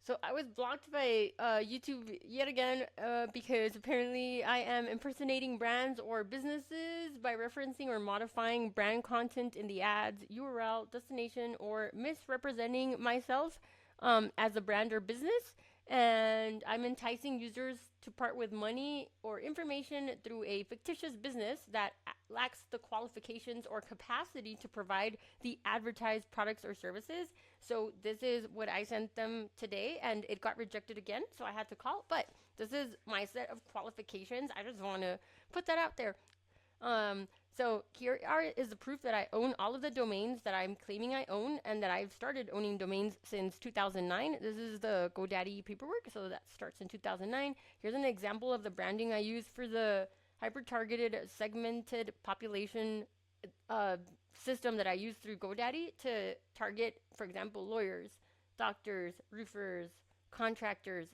So I was blocked by YouTube yet again because apparently I am impersonating brands or businesses by referencing or modifying brand content in the ads, URL, destination, or misrepresenting myself as a brand or business. And I'm enticing users to part with money or information through a fictitious business that lacks the qualifications or capacity to provide the advertised products or services. So this is what I sent them today, and it got rejected again. So I had to call. But this is my set of qualifications. I just want to put that out there. So here is the proof that I own all of the domains that I'm claiming I own and that I've started owning domains since 2009. This is the GoDaddy paperwork, so that starts in 2009. Here's an example of the branding I use for the hyper-targeted segmented population uh, system that I use through GoDaddy to target, for example, lawyers, doctors, roofers, contractors.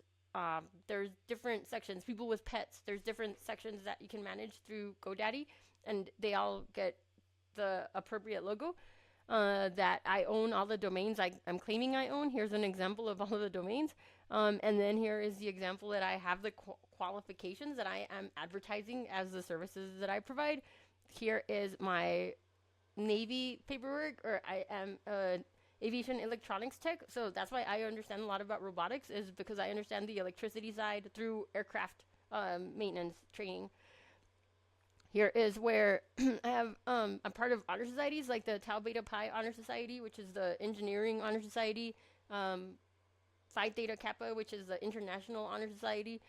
There's different sections. People with pets. There's different sections that you can manage through GoDaddy, and they all get the appropriate logo. That I own all the domains I'm claiming I own. Here's an example of all of the domains. And then here is the example that I have the qualifications that I am advertising as the services that I provide. Here is my Navy paperwork, or I am aviation electronics tech. So that's why I understand a lot about robotics, is because I understand the electricity side through aircraft maintenance training. Here is where I have I'm part of honor societies like the Tau Beta Pi Honor Society, which is the engineering honor society, Phi Theta Kappa, which is the international honor society,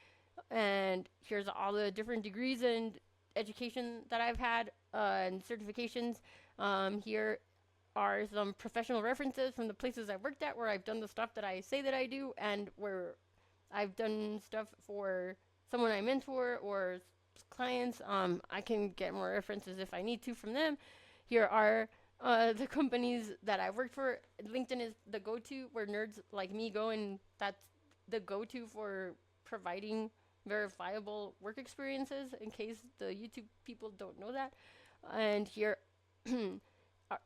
and here's all the different degrees and education that I've had and certifications. Here are some professional references from the places I've worked at where I've done the stuff that I say that I do, and where I've done stuff for someone I mentor or clients. I can get more references if I need to from them. Here are the companies that I've worked for. LinkedIn is the go-to where nerds like me go, and that's the go-to for providing verifiable work experiences in case the YouTube people don't know that. And here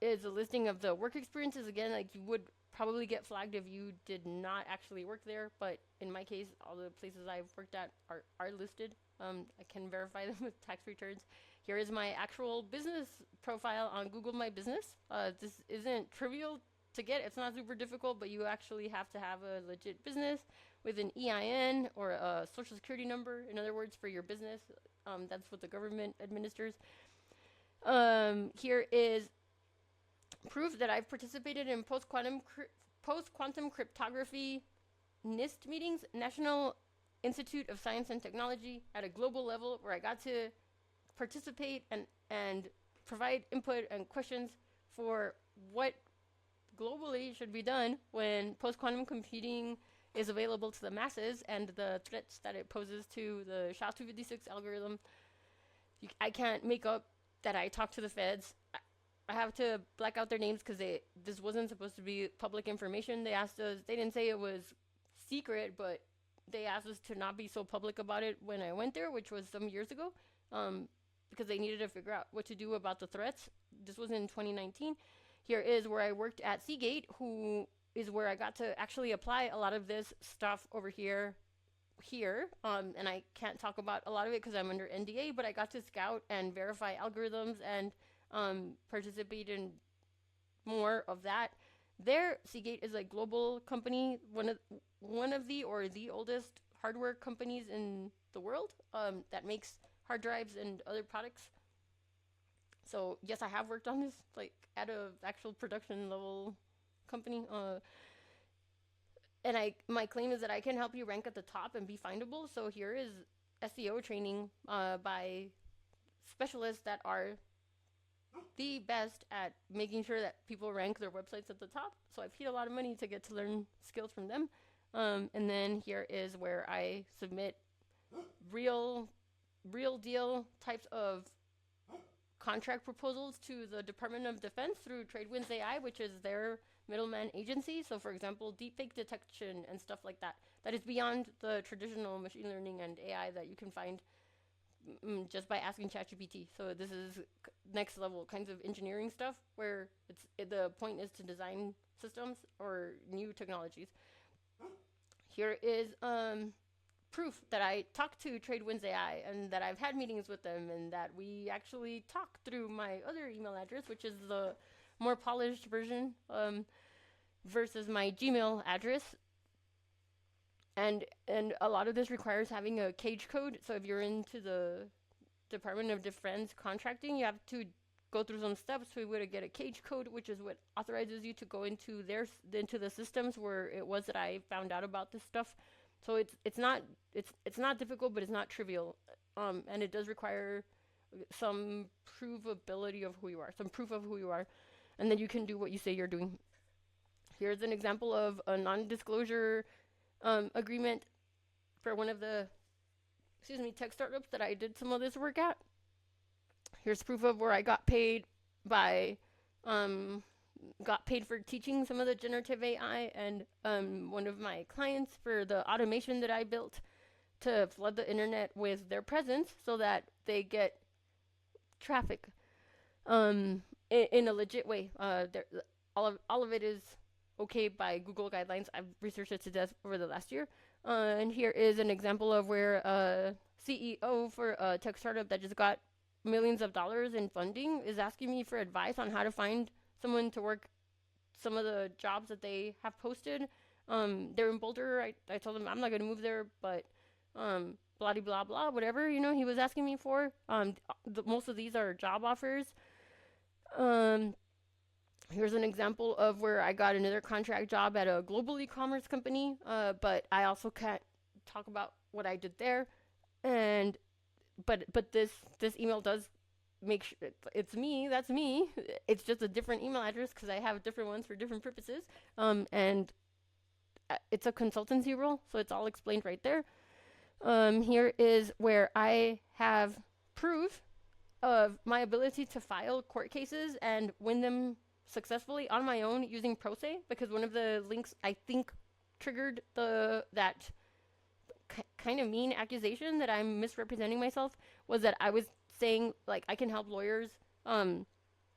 is a listing of the work experiences. Again, like you would probably get flagged if you did not actually work there, but in my case, all the places I've worked at are listed. I can verify them with tax returns. Here is my actual business profile on Google My Business. This isn't trivial to get. It's not super difficult, but you actually have to have a legit business with an EIN or a social security number. In other words, for your business, that's what the government administers. Here is proof that I've participated in post-quantum cryptography NIST meetings, National Institute of Science and Technology, at a global level, where I got to participate and provide input and questions for what globally should be done when post-quantum computing is available to the masses and the threats that it poses to the SHA-256 algorithm. I can't make up that I talked to the feds. I have to black out their names because this wasn't supposed to be public information. They asked us. They didn't say it was secret, but they asked us to not be so public about it when I went there, which was some years ago, because they needed to figure out what to do about the threats. This was in 2019. Here is where I worked at Seagate, who is where I got to actually apply a lot of this stuff over here. And I can't talk about a lot of it because I'm under NDA, but I got to scout and verify algorithms and participate in more of that. There, Seagate is a global company, one of the oldest hardware companies in the world, that makes hard drives and other products. So yes, I have worked on this like at a actual production level company. And I my claim is that I can help you rank at the top and be findable. So here is SEO training by specialists that are the best at making sure that people rank their websites at the top. So I've paid a lot of money to get to learn skills from them. And then here is where I submit real, real deal types of contract proposals to the Department of Defense through TradeWinds AI, which is their middleman agency. So, for example, deepfake detection and stuff like that. That is beyond the traditional machine learning and AI that you can find just by asking ChatGPT. So this is next level kinds of engineering stuff where the point is to design systems or new technologies. Here is proof that I talked to TradeWinds AI and that I've had meetings with them and that we actually talk through my other email address, which is the more polished version, versus my Gmail address. And a lot of this requires having a cage code. So if you're into the Department of Defense contracting, you have to go through some steps to be able to get a cage code, which is what authorizes you to go into into the systems where it was that I found out about this stuff. So it's not difficult, but it's not trivial, and it does require some provability of who you are, some proof of who you are, and then you can do what you say you're doing. Here's an example of a non-disclosure agreement for one of the tech startups that I did some of this work at. Here's proof of where I got paid by for teaching some of the generative AI, and one of my clients for the automation that I built to flood the internet with their presence so that they get traffic in a legit way. All of it is okay by Google guidelines. I've researched it to death over the last year. And here is an example of where a CEO for a tech startup that just got millions of dollars in funding is asking me for advice on how to find someone to work some of the jobs that they have posted. They're in Boulder. I told him I'm not going to move there, but blah blah blah, whatever, he was asking me for. Most of these are job offers. Here's an example of where I got another contract job at a global e-commerce company, but I also can't talk about what I did there. And but this email does make sure it's me. That's me. It's just a different email address because I have different ones for different purposes. And it's a consultancy role, so it's all explained right there. Here is where I have proof of my ability to file court cases and win them successfully on my own using ProSe, because one of the links I think triggered that kind of mean accusation that I'm misrepresenting myself was that I was saying like I can help lawyers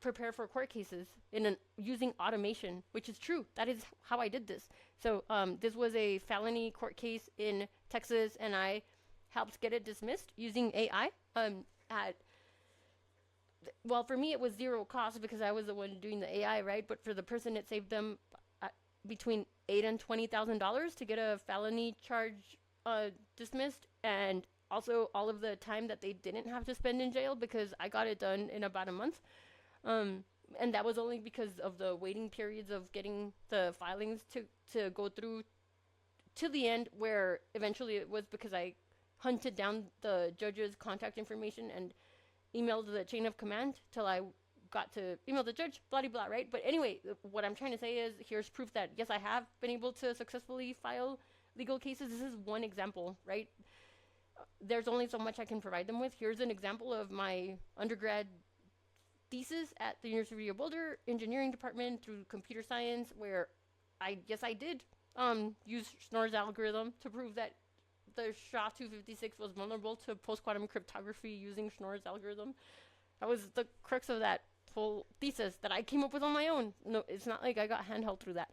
prepare for court cases using automation, which is true. That is how I did this. So this was a felony court case in Texas, and I helped get it dismissed using AI. Well, for me, it was zero cost because I was the one doing the AI, right? But for the person, it saved them between $8,000 and $20,000 to get a felony charge dismissed, and also all of the time that they didn't have to spend in jail because I got it done in about a month. And that was only because of the waiting periods of getting the filings to go through to the end, where eventually it was because I hunted down the judge's contact information and emailed the chain of command till I got to email the judge, blah, blah, right? But anyway, what I'm trying to say is here's proof that, yes, I have been able to successfully file legal cases. This is one example, right? There's only so much I can provide them with. Here's an example of my undergrad thesis at the University of Boulder engineering department through computer science, where I did use Schnorr's algorithm to prove that the SHA-256 was vulnerable to post-quantum cryptography using Schnorr's algorithm. That was the crux of that whole thesis that I came up with on my own. No, it's not like I got handheld through that.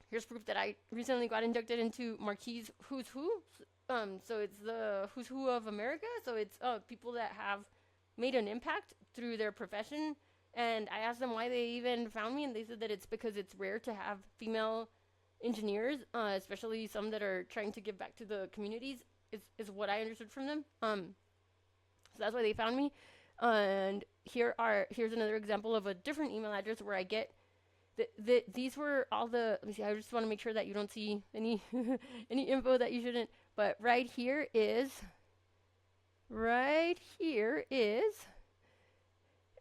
Here's proof that I recently got inducted into Marquis' Who's Who. So it's the Who's Who of America. So it's people that have made an impact through their profession. And I asked them why they even found me, and they said that it's because it's rare to have female engineers, especially some that are trying to give back to the communities, is what I understood from them. So that's why they found me. And here's another example of a different email address where I get these were all the, let me see, I just want to make sure that you don't see any any info that you shouldn't, but right here is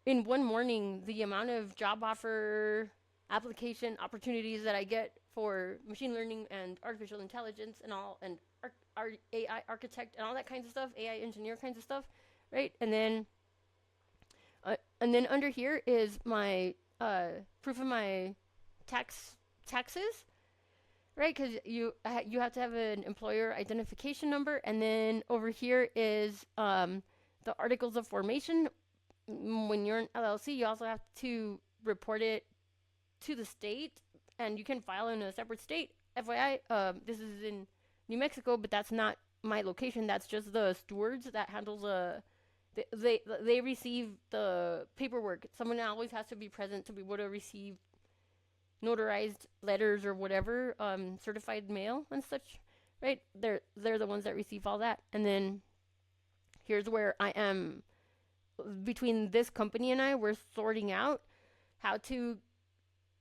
in one morning the amount of job offer application opportunities that I get for machine learning and artificial intelligence and all, and AI architect and all that kinds of stuff, AI engineer kinds of stuff, right? And then under here is my proof of my taxes, right? Because you have to have an employer identification number, and then over here is the articles of formation. When you're an LLC, you also have to report it to the state, and you can file in a separate state. FYI, this is in New Mexico, but that's not my location. That's just the stewards that handles they receive the paperwork. Someone always has to be present to be able to receive notarized letters or whatever, certified mail and such, right? They're the ones that receive all that. And then here's where I am, between this company and we're sorting out how to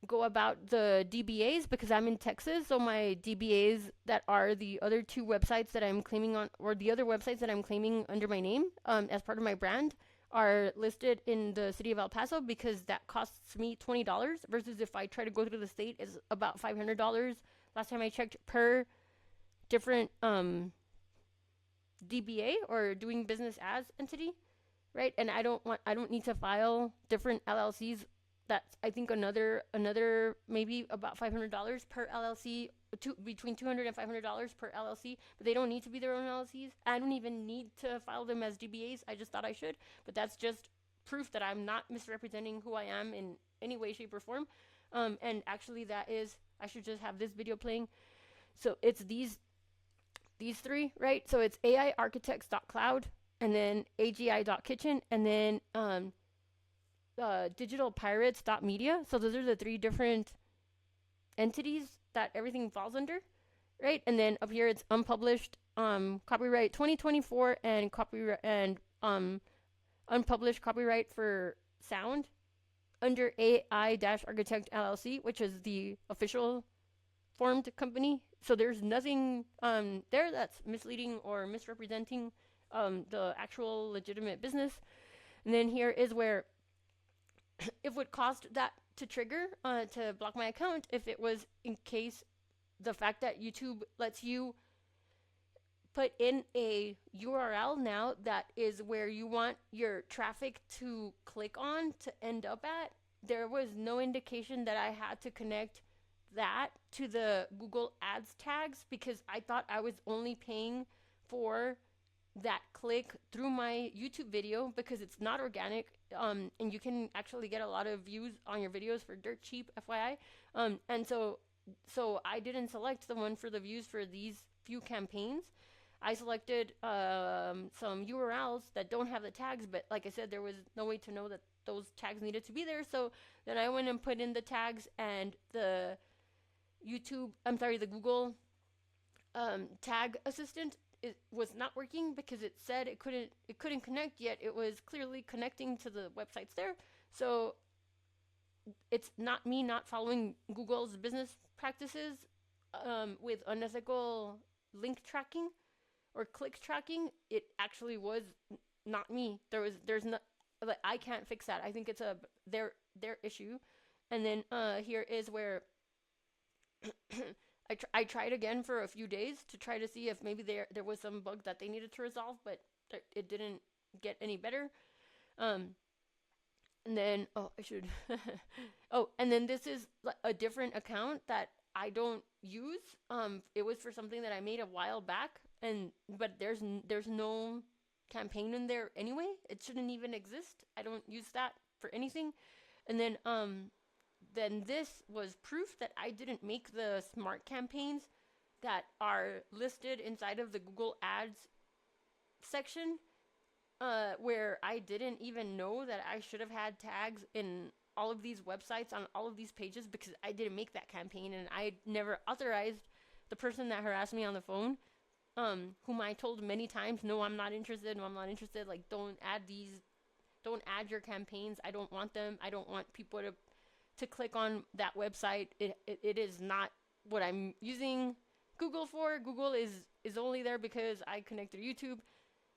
go about the DBAs, because I'm in Texas. So my DBAs that are the other two websites that I'm claiming on, or the other websites that I'm claiming under my name, as part of my brand, are listed in the city of El Paso, because that costs me $20 versus if I try to go through the state is about $500 last time I checked per different DBA, or doing business as entity, right? And I don't need to file different LLCs. That's, I think, another maybe about $500 per LLC, between $200 and $500 per LLC. But they don't need to be their own LLCs. I don't even need to file them as DBAs. I just thought I should, but that's just proof that I'm not misrepresenting who I am in any way, shape, or form. And actually, that is, I should just have this video playing. So it's these three, right? So it's aiarchitects.cloud, and then agi.kitchen, and then digitalpirates.media. So those are the three different entities that everything falls under, right? And then up here it's unpublished, copyright 2024, and copyright and unpublished copyright for sound under AI-Architect LLC, which is the official formed company. So there's nothing there that's misleading or misrepresenting the actual legitimate business. And then here is where it would cost that to trigger, to block my account, if it was in case the fact that YouTube lets you put in a URL now that is where you want your traffic to click on to end up at. There was no indication that I had to connect that to the Google Ads tags, because I thought I was only paying for that click through my YouTube video, because it's not organic, and you can actually get a lot of views on your videos for dirt cheap, FYI. And so I didn't select the one for the views for these few campaigns. I selected some URLs that don't have the tags, but like I said, there was no way to know that those tags needed to be there. So then I went and put in the tags, and the Google tag assistant, it was not working, because it said it couldn't connect, yet it was clearly connecting to the websites there. So it's not me not following Google's business practices with unethical link tracking or click tracking. It actually was not me. There's not, like, I can't fix that. I think it's their issue. And then here is where I tried again for a few days to try to see if maybe there was some bug that they needed to resolve, but it didn't get any better. And then and then this is a different account that I don't use. It was for something that I made a while back, but there's no campaign in there anyway. It shouldn't even exist. I don't use that for anything. And then this was proof that I didn't make the smart campaigns that are listed inside of the Google Ads section, where I didn't even know that I should have had tags in all of these websites on all of these pages, because I didn't make that campaign, and I never authorized the person that harassed me on the phone, whom I told many times, no, I'm not interested, like, don't add your campaigns, I don't want them, I don't want people to click on that website. It is not what I'm using Google for. Google is only there because I connected to YouTube,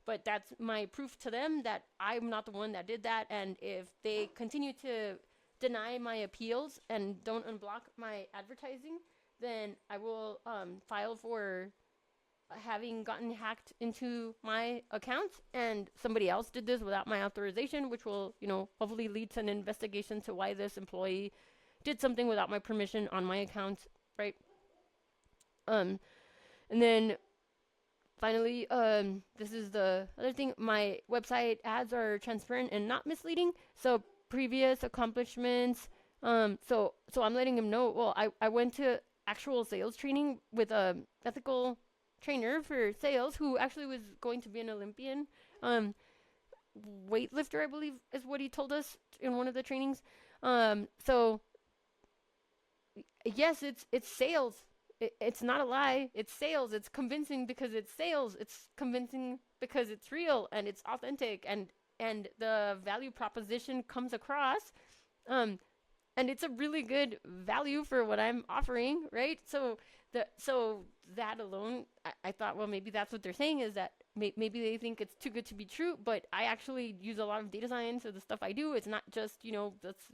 but that's my proof to them that I'm not the one that did that. And if they continue to deny my appeals and don't unblock my advertising, then I will file for having gotten hacked into my account, and somebody else did this without my authorization, which will, hopefully lead to an investigation to why this employee did something without my permission on my account, right? And then finally, this is the other thing. My website ads are transparent and not misleading. So previous accomplishments, So I'm letting him know. Well, I went to actual sales training with a ethical trainer for sales who actually was going to be an Olympian. Um, weightlifter, I believe, is what he told us in one of the trainings. So yes, it's sales. It's not a lie. It's sales. It's convincing because it's sales. It's convincing because it's real and it's authentic and the value proposition comes across. Um, and it's a really good value for what I'm offering, right? So that alone, I thought, well, maybe that's what they're saying is that maybe they think it's too good to be true. But I actually use a lot of data science. So the stuff I do, it's not just let's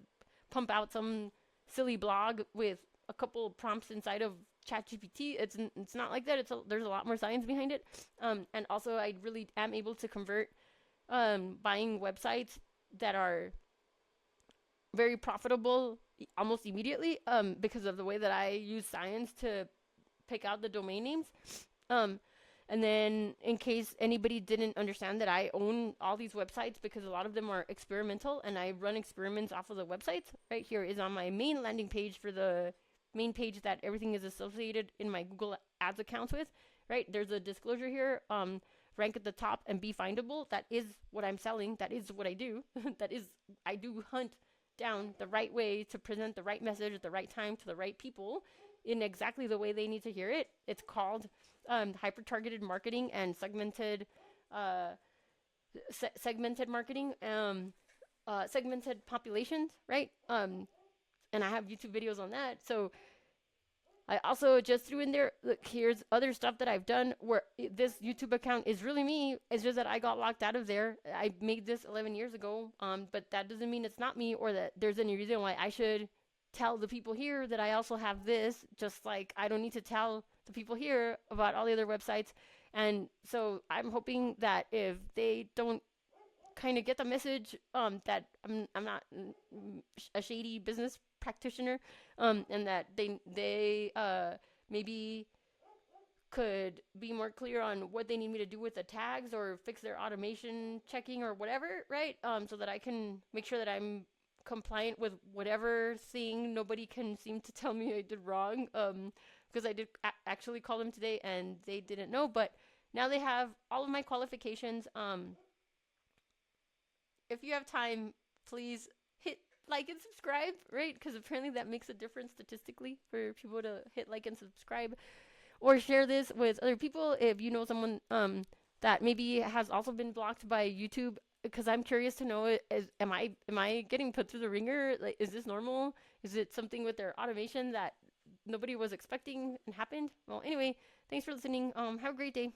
pump out some silly blog with a couple prompts inside of ChatGPT. It's not like that. There's a lot more science behind it. And also I really am able to convert buying websites that are very profitable almost immediately because of the way that I use science to pick out the domain names. Um, and then, in case anybody didn't understand that I own all these websites because a lot of them are experimental and I run experiments off of the websites, right here is on my main landing page for the main page that everything is associated in my Google Ads accounts with, right? There's a disclosure here. Rank at the top and be findable. That is what I'm selling. That is what I do. I do hunt down the right way to present the right message at the right time to the right people in exactly the way they need to hear it. It's called hyper targeted marketing and uh, segmented marketing, segmented populations, right? And I have YouTube videos on that. So I also just threw in there, look, here's other stuff that I've done where this YouTube account is really me. It's just that I got locked out of there. I made this 11 years ago, but that doesn't mean it's not me or that there's any reason why I should tell the people here that I also have this, just like I don't need to tell the people here about all the other websites. And so I'm hoping that if they don't kind of get the message that I'm not a shady business practitioner, and that they maybe could be more clear on what they need me to do with the tags or fix their automation checking or whatever, right? So that I can make sure that I'm compliant with whatever thing nobody can seem to tell me I did wrong. Because I did actually call them today and they didn't know, but now they have all of my qualifications. If you have time, please hit like and subscribe, right? Because apparently that makes a difference statistically for people to hit like and subscribe, or share this with other people if you know someone that maybe has also been blocked by YouTube. Because I'm curious to know, am I getting put through the ringer? Like, is this normal? Is it something with their automation that nobody was expecting and happened? Well, anyway, thanks for listening. Have a great day.